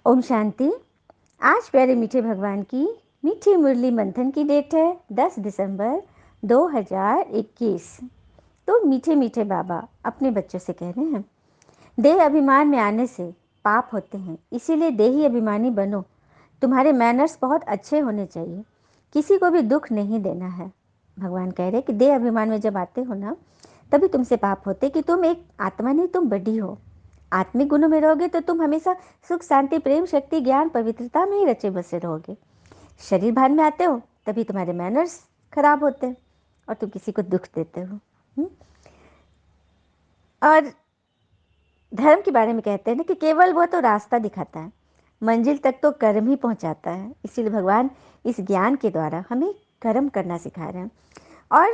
ओम शांति। आज प्यारे मीठे भगवान की मीठी मुरली मंथन की डेट है 10 दिसंबर 2021। तो मीठे मीठे बाबा अपने बच्चों से कह रहे हैं, देह अभिमान में आने से पाप होते हैं, इसीलिए देही अभिमानी बनो। तुम्हारे मैनर्स बहुत अच्छे होने चाहिए, किसी को भी दुख नहीं देना है। भगवान कह रहे कि देह अभिमान में जब आते हो ना, तभी तुमसे पाप होते कि तुम एक आत्मा नहीं, तुम बड़ी हो। आत्मिक गुणों में रहोगे तो तुम हमेशा सुख, शांति, प्रेम, शक्ति, ज्ञान, पवित्रता में ही रचे बसे रहोगे। शरीर भान में आते हो तभी तुम्हारे मैनर्स खराब होते हैं और तुम किसी को दुख देते हो। और धर्म के बारे में कहते हैं ना कि केवल वो तो रास्ता दिखाता है, मंजिल तक तो कर्म ही पहुंचाता है। इसीलिए भगवान इस ज्ञान के द्वारा हमें कर्म करना सिखा रहे हैं। और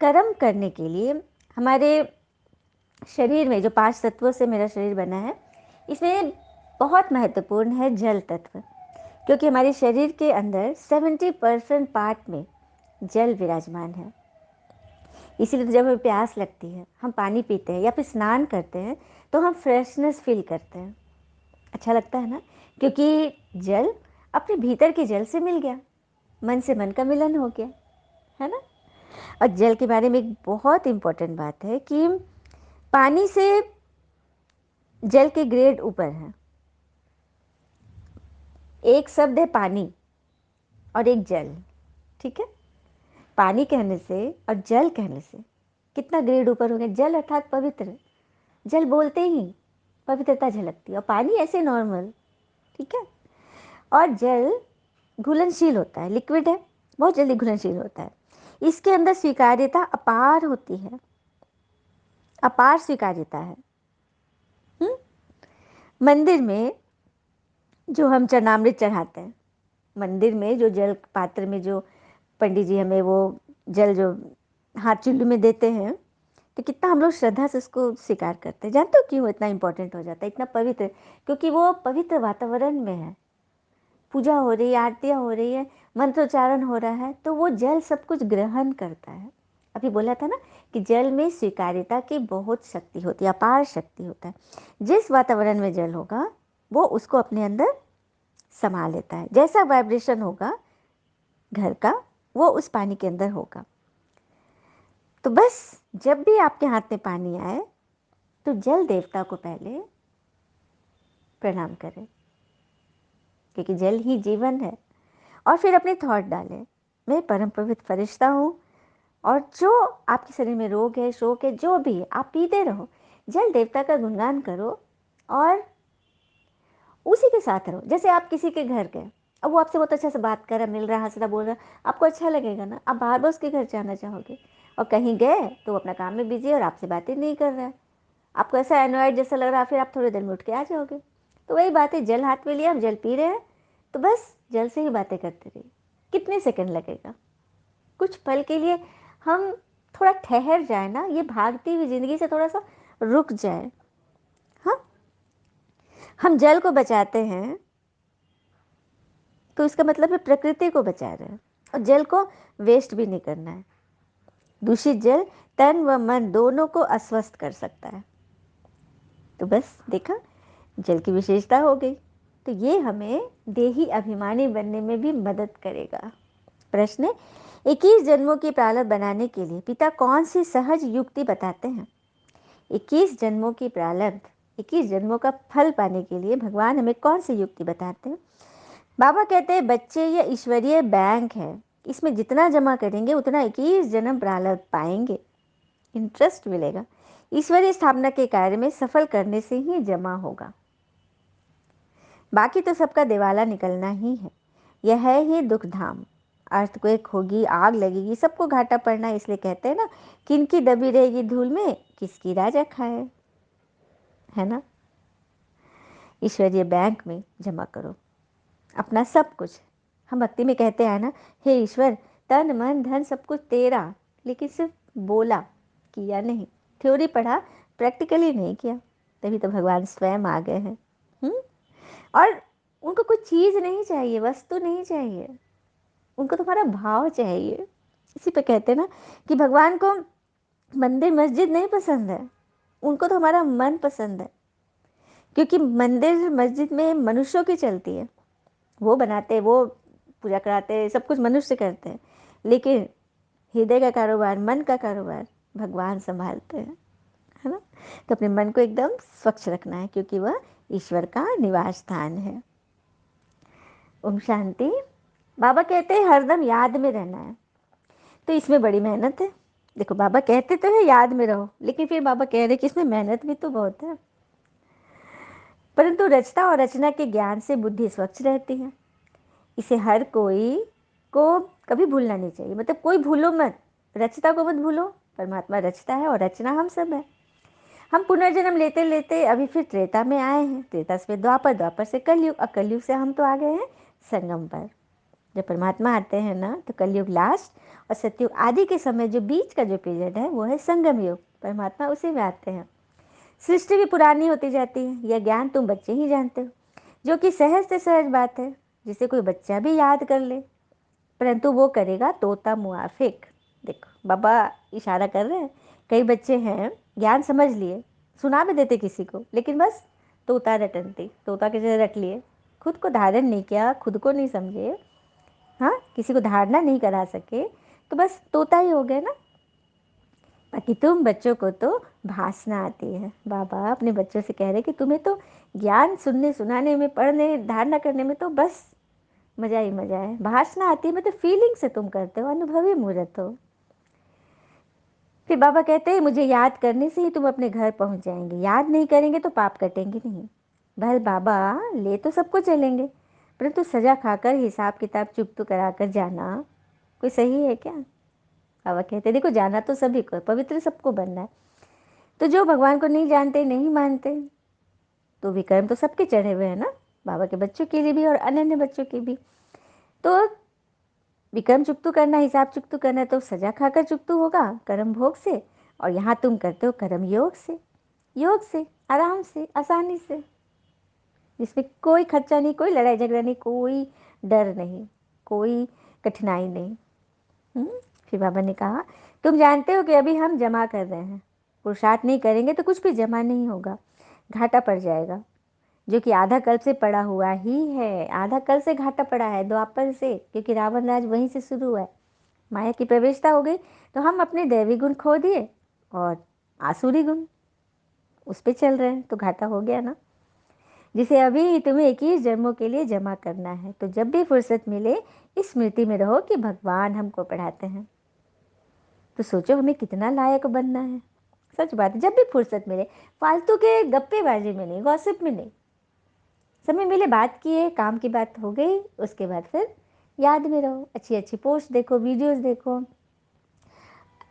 कर्म करने के लिए हमारे शरीर में जो 5 तत्वों से मेरा शरीर बना है, इसमें बहुत महत्वपूर्ण है जल तत्व, क्योंकि हमारे शरीर के अंदर 70% पार्ट में जल विराजमान है। इसीलिए तो जब हमें प्यास लगती है, हम पानी पीते हैं या फिर स्नान करते हैं तो हम फ्रेशनेस फील करते हैं, अच्छा लगता है ना, क्योंकि जल अपने भीतर के जल से मिल गया, मन से मन का मिलन हो गया, है ना। और जल के बारे में एक बहुत इम्पोर्टेंट बात है कि पानी से जल के ग्रेड ऊपर है। एक शब्द है पानी और एक जल, ठीक है। पानी कहने से और जल कहने से कितना ग्रेड ऊपर हो गया। जल अर्थात पवित्र, जल बोलते ही पवित्रता झलकती है, और पानी ऐसे नॉर्मल, ठीक है। और जल घुलनशील होता है, लिक्विड है, बहुत जल्दी घुलनशील होता है। इसके अंदर स्वीकार्यता अपार होती है, अपार स्वीकार्यता है। मंदिर में जो हम चरणामृत चढ़ाते हैं, मंदिर में जो जल पात्र में जो पंडित जी हमें वो जल जो हाथ चुल्लू में देते हैं, तो कितना हम लोग श्रद्धा से उसको स्वीकार करते हैं। जानते हो क्यों इतना इंपॉर्टेंट हो जाता है, इतना पवित्र? क्योंकि वो पवित्र वातावरण में है, पूजा हो रही है, आरतियाँ हो रही है, मंत्रोच्चारण हो रहा है, तो वो जल सब कुछ ग्रहण करता है। अभी बोला था ना कि जल में स्वीकार्यता की बहुत शक्ति होती है, अपार शक्ति होता है। जिस वातावरण में जल होगा वो उसको अपने अंदर समा लेता है। जैसा वाइब्रेशन होगा घर का, वो उस पानी के अंदर होगा। तो बस जब भी आपके हाथ में पानी आए तो जल देवता को पहले प्रणाम करें, क्योंकि जल ही जीवन है। और फिर अपने थॉट डालें, मैं परम पवित्र फरिश्ता हूँ, और जो आपके शरीर में रोग है, शोक है, जो भी है, आप पीते रहो, जल देवता का गुणगान करो और उसी के साथ रहो। जैसे आप किसी के घर गए, अब वो आपसे बहुत अच्छा से बात कर रहा, मिल रहा, हंस रहा, बोल रहा, आपको अच्छा लगेगा ना, आप बार बार उसके घर जाना चाहोगे। और कहीं गए तो वो अपना काम में बिजी है और आपसे बातें नहीं कर रहा है, आपको ऐसा एनवायर्ड जैसा लग रहा है, फिर आप थोड़ी देर में उठ के आ जाओगे। तो वही बात है, जल हाथ में लिया, हम जल पी रहे हैं, तो बस जल से ही बातें करते रहिए। कितने सेकंड लगेगा, कुछ पल के लिए हम थोड़ा ठहर जाए ना, ये भागती हुई जिंदगी से थोड़ा सा रुक जाए। हाँ, हम जल को बचाते हैं तो इसका मतलब है प्रकृति को बचा रहे हैं, और जल को वेस्ट भी नहीं करना है। दूषित जल तन व मन दोनों को अस्वस्थ कर सकता है। तो बस देखा, जल की विशेषता हो गई। तो ये हमें देही अभिमानी बनने में भी मदद करेगा। प्रश्न: 21 जन्मों की प्रारब्ध बनाने के लिए पिता कौन सी सहज युक्ति बताते हैं? 21 जन्मों की प्रारब्ध, 21 जन्मों का फल पाने के लिए भगवान हमें कौन सी युक्ति बताते हैं? बाबा कहते हैं बच्चे ये ईश्वरीय बैंक है, इसमें जितना जमा करेंगे उतना 21 जन्म प्रारब्ध पाएंगे, इंटरेस्ट मिलेगा। ईश्वरीय स्थापना के कार्य में सफल करने से ही जमा होगा, बाकी तो सबका दिवाला निकलना ही है। यह है ही दुख धाम। अर्थक्वेक होगी, आग लगेगी, सबको घाटा पड़ना। इसलिए कहते हैं ना, किनकी दबी रहेगी धूल में, किसकी राजा खाए, है ना। ईश्वरीय बैंक में जमा करो अपना सब कुछ। हम भक्ति में कहते हैं ना, हे ईश्वर, तन मन धन सब कुछ तेरा, लेकिन सिर्फ बोला, किया नहीं। थ्योरी पढ़ा, प्रैक्टिकली नहीं किया, तभी तो भगवान स्वयं आ गए हैं। और उनको कुछ चीज़ नहीं चाहिए, वस्तु नहीं चाहिए, उनको तुम्हारा भाव चाहिए। इसी पे कहते हैं ना कि भगवान को मंदिर मस्जिद नहीं पसंद है, उनको तो हमारा मन पसंद है। क्योंकि मंदिर मस्जिद में मनुष्यों की चलती है, वो बनाते, वो पूजा कराते, सब कुछ मनुष्य करते हैं, लेकिन हृदय का कारोबार, मन का कारोबार भगवान संभालते हैं, है ना। तो अपने मन को एकदम स्वच्छ रखना है, क्योंकि वह ईश्वर का निवास स्थान है। ओम शांति। बाबा कहते हैं हरदम याद में रहना है, तो इसमें बड़ी मेहनत है। देखो, बाबा कहते तो है याद में रहो, लेकिन फिर बाबा कह रहे कि इसमें मेहनत भी तो बहुत है। परंतु रचता और रचना के ज्ञान से बुद्धि स्वच्छ रहती है। इसे हर कोई को कभी भूलना नहीं चाहिए, मतलब कोई भूलो मत, रचता को मत भूलो। परमात्मा रचता है और रचना हम सब है। हम पुनर्जन्म लेते लेते अभी फिर त्रेता में आए हैं, त्रेता से द्वापर, द्वापर से कलयुग, और कलयुग से हम तो आ गए हैं संगम पर। जब परमात्मा आते हैं ना, तो कलयुग लास्ट और सतयुग आदि के समय जो बीच का जो पीरियड है वो है संगम युग। परमात्मा उसी में आते हैं। सृष्टि भी पुरानी होती जाती है, यह ज्ञान तुम बच्चे ही जानते हो, जो कि सहज से सहज बात है, जिसे कोई बच्चा भी याद कर ले, परंतु वो करेगा तोता मुआफिक। देखो, बाबा इशारा कर रहे हैं। कई बच्चे हैं ज्ञान समझ लिए, सुना भी देते किसी को, लेकिन बस तोता रटनती, तोता की जगह रट लिए, खुद को धारण नहीं किया, खुद को नहीं समझे, हाँ, किसी को धारणा नहीं करा सके, तो बस तोता ही हो गए ना। बाकी तुम बच्चों को तो भाषना आती है। बाबा अपने बच्चों से कह रहे कि तुम्हें तो ज्ञान सुनने सुनाने में, पढ़ने धारणा करने में तो बस मजा ही मजा है। भाषना आती है, मतलब फीलिंग से तुम करते हो, अनुभवी मूर्त हो। फिर बाबा कहते हैं मुझे याद करने से ही तुम अपने घर पहुंच जाएंगे, याद नहीं करेंगे तो पाप कटेंगे नहीं। भले बाबा ले तो सबको चलेंगे, परंतु सजा खाकर हिसाब किताब चुप कराकर जाना कोई सही है क्या। बाबा कहते हैं देखो, जाना तो सभी को, पवित्र सबको बनना है। तो जो भगवान को नहीं जानते, नहीं मानते, तो विक्रम तो सबके चढ़े हुए हैं ना, बाबा के बच्चों के लिए भी और अनन्य बच्चों के भी। तो विक्रम चुकतू करना, हिसाब चुकतू करना, तो सजा खाकर चुकतू होगा कर्म भोग से, और यहाँ तुम करते हो कर्म योग से, योग से, आराम से, आसानी से, जिसमें कोई खर्चा नहीं, कोई लड़ाई झगड़ा नहीं, कोई डर नहीं, कोई कठिनाई नहीं। फिर बाबा ने कहा तुम जानते हो कि अभी हम जमा कर रहे हैं, पुरुषार्थ नहीं करेंगे तो कुछ भी जमा नहीं होगा, घाटा पड़ जाएगा, जो कि आधा कल्प से पड़ा हुआ ही है। आधा कल्प से घाटा पड़ा है, द्वापर से, क्योंकि रावण राज वहीं से शुरू हुआ है। माया की प्रवेशता हो गई, तो हम अपने दैवी गुण खो दिए और आसुरी गुण उस पे चल रहे हैं, तो घाटा हो गया ना। जिसे अभी तुम्हें 21 जन्मों के लिए जमा करना है। तो जब भी फुर्सत मिले इस स्मृति में रहो कि भगवान हमको पढ़ाते हैं। तो सोचो हमें कितना लायक बनना है। सच बात है, जब भी फुर्सत मिले, फालतू के गप्पेबाजी में नहीं, गॉसिप में नहीं, समय मिले बात किए, काम की बात हो गई, उसके बाद फिर याद में रहो, अच्छी अच्छी पोस्ट देखो, वीडियोस देखो,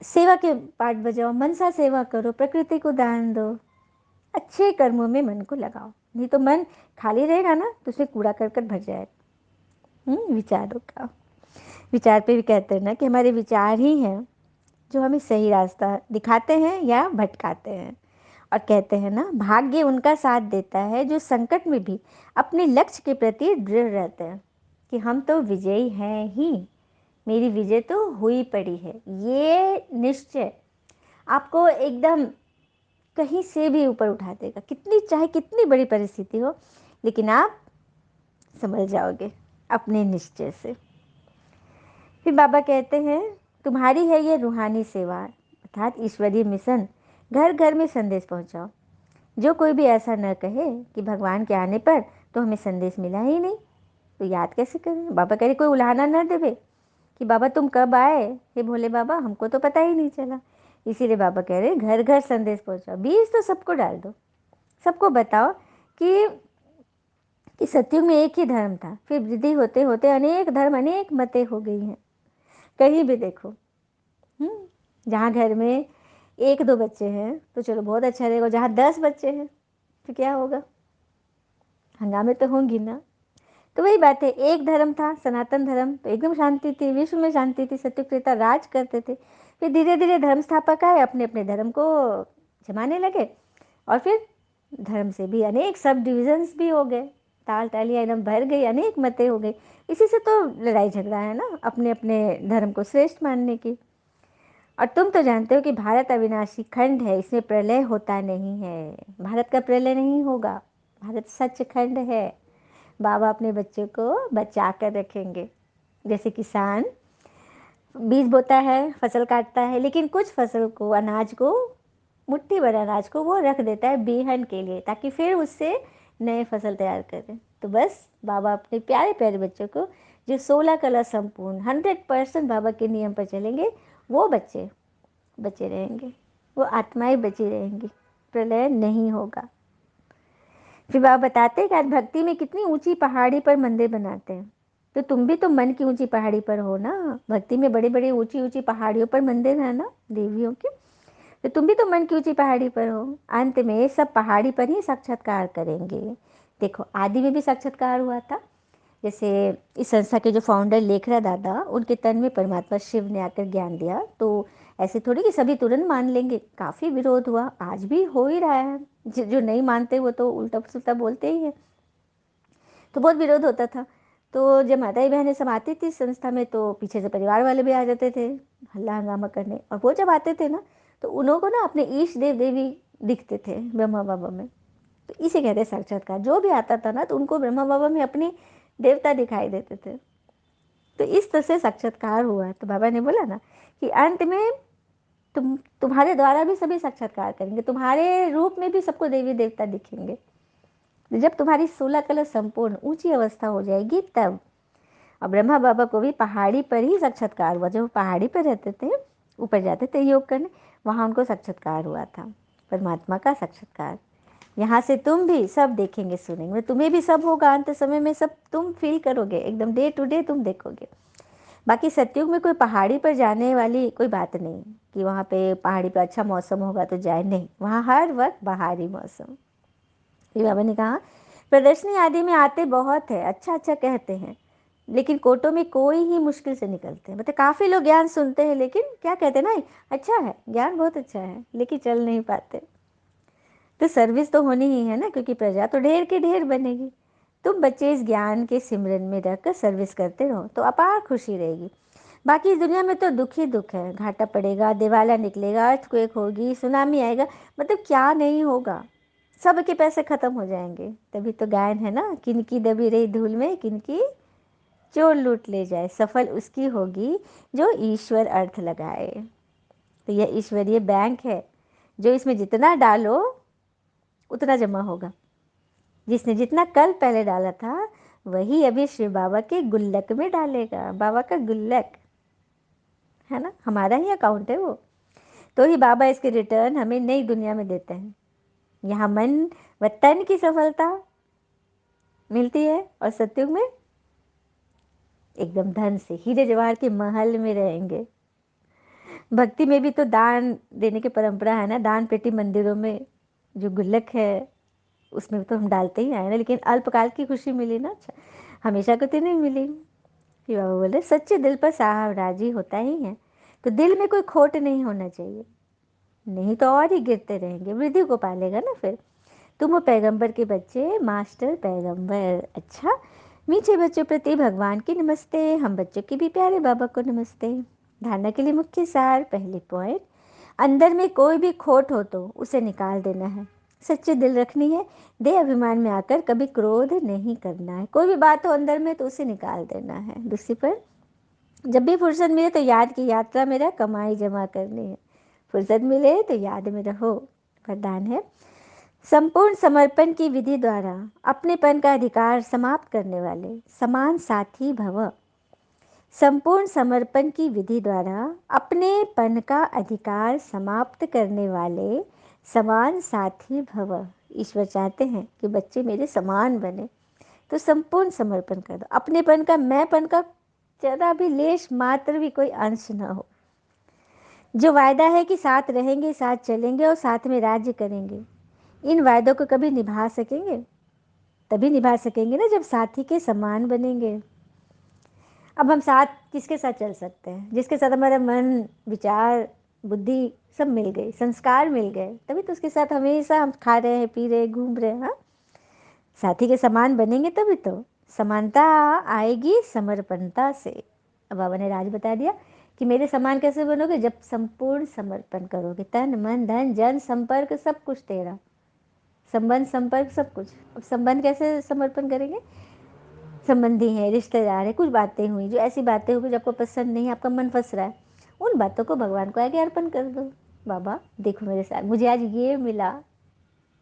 सेवा के पाठ बजाओ, मनसा सेवा करो, प्रकृति को दान दो, अच्छे कर्मों में मन को लगाओ। नहीं तो मन खाली रहेगा ना, तो उसमें कूड़ा करकट भर जाएगा। विचारों का, विचार पे भी कहते हैं ना कि हमारे विचार ही हैं जो हमें सही रास्ता दिखाते हैं या भटकाते हैं। और कहते हैं ना, भाग्य उनका साथ देता है जो संकट में भी अपने लक्ष्य के प्रति दृढ़ रहते हैं, कि हम तो विजयी हैं ही, मेरी विजय तो हुई पड़ी है। ये निश्चय आपको एकदम कहीं से भी ऊपर उठा देगा, कितनी चाहे कितनी बड़ी परिस्थिति हो, लेकिन आप संभल जाओगे अपने निश्चय से। फिर बाबा कहते हैं तुम्हारी है ये रूहानी सेवा, अर्थात ईश्वरीय मिशन, घर घर में संदेश पहुंचाओ। जो कोई भी ऐसा न कहे कि भगवान के आने पर तो हमें संदेश मिला ही नहीं, तो याद कैसे करें। बाबा कह रहे कोई उलाहना न देवे कि बाबा तुम कब आए, हे भोले बाबा हमको तो पता ही नहीं चला। इसीलिए बाबा कह रहे घर घर संदेश पहुंचाओ, बीज तो सबको डाल दो, सबको बताओ कि सतयुग में एक ही धर्म था, फिर वृद्धि होते होते अनेक धर्म, अनेक मतें हो गई हैं। कहीं भी देखो, जहाँ घर में एक दो बच्चे हैं तो चलो बहुत अच्छा रहेगा, जहाँ 10 बच्चे हैं तो क्या होगा, हंगामे तो होंगी ना। तो वही बात है, एक धर्म था सनातन धर्म, तो एकदम शांति थी, विश्व में शांति थी, सत्य त्रेता राज करते थे। फिर धीरे धीरे धर्म स्थापक आए, अपने अपने धर्म को जमाने लगे, और फिर धर्म से भी अनेक सब डिविजन्स भी हो गए, ताल टालियाँ एकदम भर गई, अनेक मतें हो गई। इसी से तो लड़ाई झगड़ा है ना, अपने अपने धर्म को श्रेष्ठ मानने की। और तुम तो जानते हो कि भारत अविनाशी खंड है, इसमें प्रलय होता नहीं है, भारत का प्रलय नहीं होगा। भारत सचखंड है। बाबा अपने बच्चों को बचा कर रखेंगे। जैसे किसान बीज बोता है, फसल काटता है, लेकिन कुछ फसल को, अनाज को, मुट्ठी भर अनाज को वो रख देता है बीहन के लिए, ताकि फिर उससे नए फसल तैयार करें। तो बस बाबा अपने प्यारे प्यारे बच्चों को, जो 16 कला संपूर्ण 100% बाबा के नियम पर चलेंगे, वो बच्चे बचे रहेंगे, वो आत्माएं बची रहेंगी, प्रलय नहीं होगा। फिर बाबा बताते हैं कि आज भक्ति में कितनी ऊंची पहाड़ी पर मंदिर बनाते हैं। तो तुम भी तो मन की ऊंची पहाड़ी पर हो ना, भक्ति में बड़ी बड़ी ऊंची ऊंची पहाड़ियों पर मंदिर है ना देवियों के। तो तुम भी तो मन की ऊंची पहाड़ी पर हो। अंत में सब पहाड़ी पर ही साक्षात्कार करेंगे। देखो आदि में भी साक्षात्कार हुआ था। जैसे इस संस्था के जो फाउंडर लेखरा दादा, उनके तन में परमात्मा शिव ने आकर ज्ञान दिया। तो ऐसे थोड़ी कि सभी तुरंत मान लेंगे, काफ़ी विरोध हुआ, आज भी हो ही रहा है। जो नहीं मानते वो तो उल्टा सुल्टा बोलते ही है। तो बहुत विरोध होता था। तो जब माताई बहनें सब आती थी संस्था में, तो पीछे से परिवार वाले भी आ जाते थे हल्ला हंगामा करने। और वो जब आते थे ना, तो उन्हों को ना अपने ईश देव देवी दिखते थे ब्रह्मा बाबा में। तो इसे कहते साक्षात्कार। जो भी आता था ना, तो उनको ब्रह्मा बाबा में अपनी देवता दिखाई देते थे। तो इस तरह से साक्षात्कार हुआ। तो बाबा ने बोला ना कि अंत में तुम्हारे द्वारा भी सभी साक्षात्कार करेंगे, तुम्हारे रूप में भी सबको देवी देवता दिखेंगे। जब तुम्हारी 16 कला संपूर्ण ऊंची अवस्था हो जाएगी तब। और ब्रह्मा बाबा को भी पहाड़ी पर ही साक्षात्कार हुआ। जब वो पहाड़ी पर रहते थे, ऊपर जाते थे योग करने, वहाँ उनको साक्षात्कार हुआ था, परमात्मा का साक्षात्कार। यहाँ से तुम भी सब देखेंगे सुनेंगे, तुम्हें भी सब होगा अंत समय में, सब तुम फील करोगे, एकदम डे टू डे तुम देखोगे। बाकी सत्युग में कोई पहाड़ी पर जाने वाली कोई बात नहीं कि वहाँ पे पहाड़ी पर अच्छा मौसम होगा तो जाए, नहीं, वहाँ हर वक्त बाहरी मौसम। ये बाबा ने कहा प्रदर्शनी आदि में आते बहुत है, अच्छा अच्छा कहते हैं, लेकिन कोटों में कोई ही मुश्किल से निकलते हैं। मतलब काफ़ी लोग ज्ञान सुनते हैं, लेकिन क्या कहते हैं ना, अच्छा है ज्ञान बहुत अच्छा है, लेकिन चल नहीं पाते। तो सर्विस तो होनी ही है ना, क्योंकि प्रजा तो ढेर की ढेर बनेगी। तुम बच्चे इस ज्ञान के सिमरन में रहकर सर्विस करते रहो तो अपार खुशी रहेगी। बाकी इस दुनिया में तो दुख ही दुख है, घाटा पड़ेगा, दिवाला निकलेगा, अर्थक्वेक होगी, सुनामी आएगा, मतलब क्या नहीं होगा, सबके पैसे खत्म हो जाएंगे। तभी तो गायन है ना, किनकी दबी रही धूल में किनकी चोर लूट ले जाए, सफल उसकी होगी जो ईश्वर अर्थ लगाए। तो यह ईश्वरीय बैंक है, जो इसमें जितना डालो उतना जमा होगा। जिसने जितना कल पहले डाला था, वही अभी शिव बाबा के गुल्लक में डालेगा। बाबा का गुल्लक है ना, हमारा ही अकाउंट है वो। तो ही बाबा इसके रिटर्न हमें नई दुनिया में देते हैं। यहाँ मन व तन की सफलता मिलती है, और सत्युग में एकदम धन से हीरे जवाहर के महल में रहेंगे। भक्ति में भी तो दान देने की परंपरा है ना, दान पेटी मंदिरों में जो गुल्लक है उसमें तो हम डालते ही आए ना, लेकिन अल्पकाल की खुशी मिली ना, अच्छा हमेशा को तो नहीं मिली। फिर बाबा बोले सच्चे दिल पर साहब राजी होता ही है। तो दिल में कोई खोट नहीं होना चाहिए, नहीं तो और ही गिरते रहेंगे, वृद्धि को पालेगा ना फिर। तुम हो पैगंबर के बच्चे, मास्टर पैगंबर। अच्छा, मीठे बच्चों प्रति भगवान की नमस्ते, हम बच्चों की भी प्यारे बाबा को नमस्ते। धारणा के लिए मुख्य सार, पहले पॉइंट, अंदर में कोई भी खोट हो तो उसे निकाल देना है, सच्चे दिल रखनी है, दे अभिमान में आकर कभी क्रोध नहीं करना है। कोई भी बात हो अंदर में तो उसे निकाल देना है। दूसरी पर, जब भी फुर्सत मिले तो याद की यात्रा में रह कमाई जमा करनी है। फुर्सत मिले तो याद में रहो। वरदान है, संपूर्ण समर्पण की विधि द्वारा अपनेपन का अधिकार समाप्त करने वाले समान साथी भव। संपूर्ण समर्पण की विधि द्वारा अपनेपन का अधिकार समाप्त करने वाले समान साथी भव। ईश्वर चाहते हैं कि बच्चे मेरे समान बने, तो संपूर्ण समर्पण कर दो। अपनेपन का, मैंपन का ज़रा भी लेश मात्र भी कोई अंश ना हो। जो वायदा है कि साथ रहेंगे, साथ चलेंगे और साथ में राज्य करेंगे, इन वायदों को कभी निभा सकेंगे? तभी निभा सकेंगे ना जब साथी के समान बनेंगे। अब हम साथ किसके साथ चल सकते हैं? जिसके साथ हमारा मन, विचार, बुद्धि सब मिल गई, संस्कार मिल गए, तभी तो उसके साथ हमेशा हम खा रहे हैं, पी रहे हैं, घूम रहे हैं। हाँ, साथी के समान बनेंगे तभी तो। समानता आएगी समर्पणता से। अब बाबा ने राज बता दिया कि मेरे समान कैसे बनोगे, जब संपूर्ण समर्पण करोगे, तन मन धन जन संपर्क सब कुछ तेरा, संबंध, संपर्क, सब कुछ। अब संबंध कैसे समर्पण करेंगे? संबंधी हैं, रिश्तेदार है, कुछ बातें हुई जो ऐसी बातें हुई जो आपको पसंद नहीं, आपका मन फंस रहा है, उन बातों को भगवान को आगे अर्पण कर दो। बाबा देखो मेरे साथ मुझे आज ये मिला,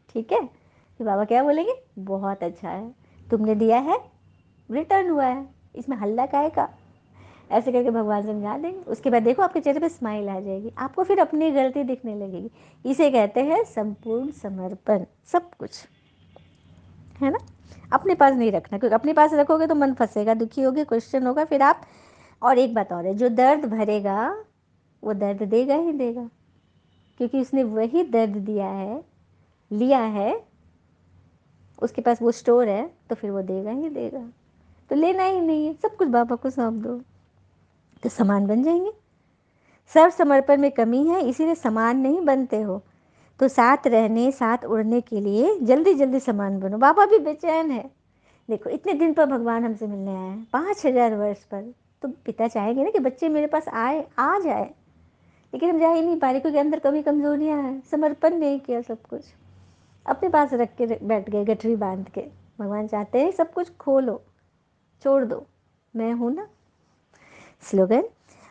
ठीक है, तो बाबा क्या बोलेंगे? बहुत अच्छा है, तुमने दिया है, रिटर्न हुआ है, इसमें हल्ला काहे का? ऐसे करके भगवान समझा देंगे। उसके बाद देखो आपके चेहरे पे स्माइल आ जाएगी, आपको फिर अपनी गलती दिखने लगेगी। इसे कहते हैं संपूर्ण समर्पण, सब कुछ, है ना। अपने पास नहीं रखना, क्योंकि अपने पास रखोगे तो मन फंसेगा, दुखी होगे, क्वेश्चन होगा, फिर आप। और एक बात और है, जो दर्द भरेगा वो दर्द देगा ही देगा, क्योंकि उसने वही दर्द दिया है, लिया है, उसके पास वो स्टोर है, तो फिर वो देगा ही देगा। तो लेना ही नहीं है, सब कुछ बाबा को सौंप दो, तो समान बन जाएंगे। सर्व समर्पण में कमी है, इसीलिए समान नहीं बनते हो। तो साथ रहने, साथ उड़ने के लिए जल्दी जल्दी समान बनो। बाबा भी बेचैन है, देखो इतने दिन पर भगवान हमसे मिलने आए हैं, 5,000 वर्ष पर। तो पिता चाहेंगे ना कि बच्चे मेरे पास आए, आ जाए, लेकिन हम जा ही नहीं पा रहे, क्योंकि अंदर कभी कमजोरियां हैं, समर्पण नहीं किया, सब कुछ अपने पास रख के बैठ गए गठरी बांध के। भगवान चाहते हैं सब कुछ खोलो, छोड़ दो, मैं हूं ना। स्लोगन: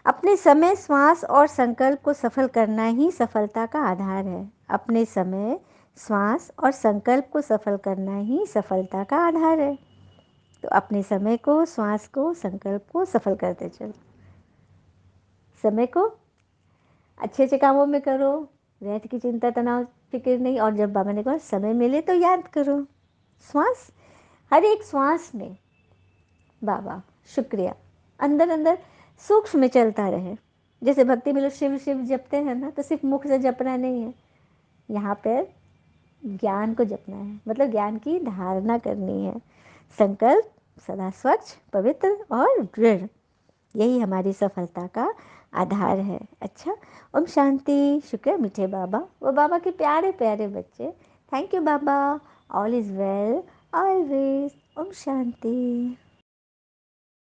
अपने समय, श्वास और संकल्प को सफल करना ही सफलता का आधार है। अपने समय, श्वास और संकल्प को सफल करना ही सफलता का आधार है। तो अपने समय को, श्वास को, संकल्प को सफल करते चलो। समय को अच्छे अच्छे कामों में करो, व्यर्थ की चिंता, तनाव, फिक्र नहीं। और जब बाबा ने कहा समय मिले तो याद करो। श्वास, हर एक श्वास में बाबा शुक्रिया, अंदर अंदर सूक्ष्म में चलता रहे। जैसे भक्ति में लोग शिव शिव जपते हैं ना, तो सिर्फ मुख से जपना नहीं है, यहाँ पर ज्ञान को जपना है, मतलब ज्ञान की धारणा करनी है। संकल्प सदा स्वच्छ, पवित्र और दृढ़, यही हमारी सफलता का आधार है। अच्छा, ओम शांति। शुक्र मीठे बाबा, वो बाबा के प्यारे प्यारे बच्चे। Thank you Baba, all is well always. ओम शांति।